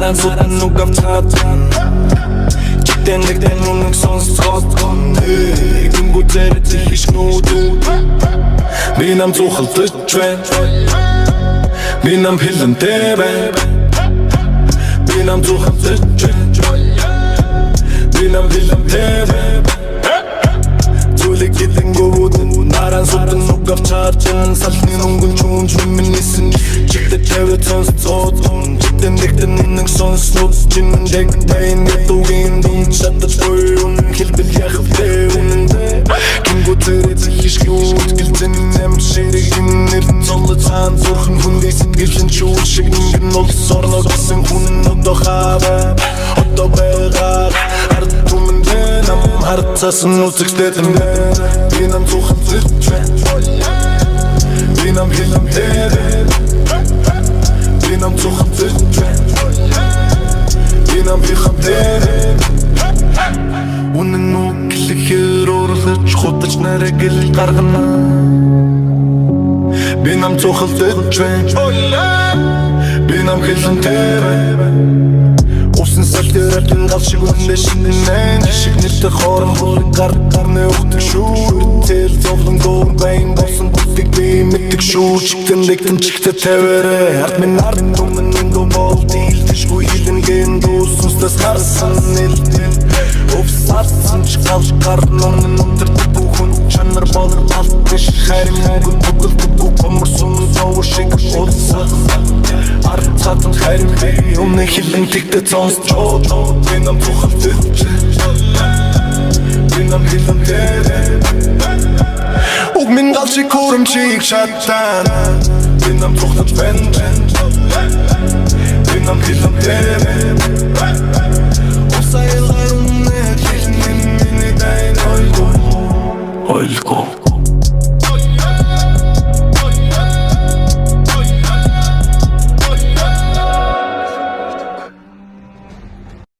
наран судан nuk авчаatan Читэн нэгтэн үнэг сонсгоон Гингүү зэрэг зихиш нүүдүүд Би нам зухалтж байна Би нам хилэн тебе Би нам зухалтж байна Би нам хилэн тебе Зүйлэг гингүүүүд наран судан nuk авчаatan Салны нүнгэн чүүн чүмэнэсэн Читэ тэвэ сонсцоод Читэн нэгтэн үнэг сонснууд Чиндэг байн гэтугийн дун Шатад бой үнэн хэлбэл яхав тэ үнэндэ Гингүү зэрэг зихишгүүд Гэлзэн нэм шэрэг иннэр Золы цаан зурхан хүндэй сэтгэлэн чүүл шиг Нингэн улс орно гэсэн хүнэн одо хавэ Одо байгаар Ард түмэндэ нам харцасан үзэгстэдэмдэ Би нам зухан зэлчвэ Би нам хилэн тэдэ Би нам зухан зэлчвэ Би нам хилэн тэдэ Үнэн үг гэлэхэр урлаж Худаж нарэгэл гаргана Би нам зухан зэлчвэ Би нам хилэн тэдэ Усан салтэрэтэн гал шиг үнэ шинэн Шиг нэртэ хорон хурын гарны ухдаг шүү Тэл зовлон гоон байн болсон бүтдэг би мэддэг шүү Чигтэн нэгтэн чигтэ тавэрэ Ард минь түмэн ингөө бол дийлдэшгүй хилэн ген Дүүсэнстас гарсан нэлтэн Увсарсан ч галш гарн үнэн унтэрдэг бүхэн Чанар болор талтыш харим мөнгөн бүгэлдэггүй Коморсон зовор шиг улсах Ард цаатан харим би Үнэ хилэн тэгтэ сонсчод Би нам тухалтж Би нам хилэн тэдэ Уг минь галши күрэмчийг шаттан Би нам тухтаж бэн Би нам хилэн тэдэ Усайлгар үнэ хилэн миний дайн ойлго